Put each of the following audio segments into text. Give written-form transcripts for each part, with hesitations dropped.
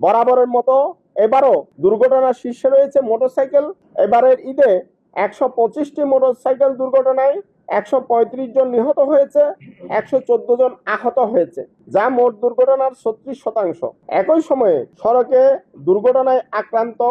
বরাবরের মতো এবারও দুর্ঘটনার শীর্ষে রয়েছে মোটরসাইকেল। এবারের ঈদে 125টি মোটরসাইকেল দুর্ঘটনায় 135 জন নিহত হয়েছে, 114 জন আহত হয়েছে, যা মোট দুর্ঘটনার 36%। একই সময়ে সড়কে দুর্ঘটনায় আক্রান্ত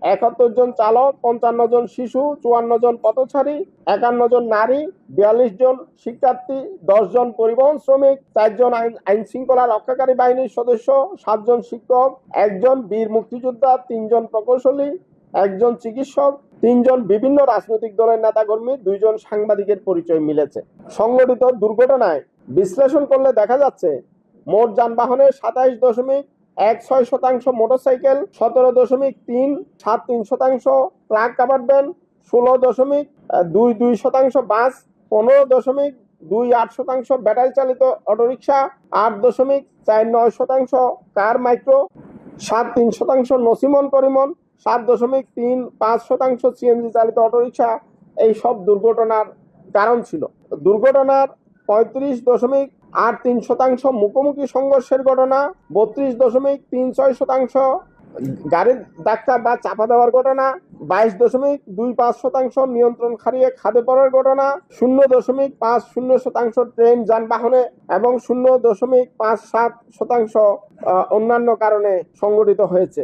71 জন চালক, 55 জন শিশু, 54 জন পথচারী, 51 জন নারী, 42 জন শিক্ষার্থী, 10 জন পরিবহন শ্রমিক, 4 জন আইন শৃঙ্খলা রক্ষাকারী বাহিনীর সদস্য, 7 জন শিক্ষক, 1 জন বীর মুক্তিযোদ্ধা, 3 জন প্রকৌশলী, 1 জন চিকিৎসক, 3 জন বিভিন্ন রাজনৈতিক দলের নেতাকর্মী, 2 জন সাংবাদিকের পরিচয় মিলেছে। সংঘটিত দুর্ঘটনায় বিশ্লেষণ করলে দেখা যাচ্ছে মোট যানবাহনের 27.16% মোটরসাইকেল, 17.373% ট্রাক কাভার্ড ভ্যান, 16.22% বাস, 15.28% ব্যাটারি চালিত অটোরিকশা, 8.49% কার মাইক্রো, 7.3% নসিমন পরিবহন, 7.35% সিএনজি চালিত অটোরিকশা এই সব দুর্ঘটনার কারণ ছিল। দুর্ঘটনার 35.83% মুখোমুখি সংঘর্ষের ঘটনা, 32.36% গাড়ির ধাক্কা বা চাপা দেওয়ার ঘটনা, 22.25% নিয়ন্ত্রণ হারিয়ে খাদে পড়ার ঘটনা, 0.50% ট্রেন যানবাহনে এবং 0.57% অন্যান্য কারণে সংঘটিত হয়েছে।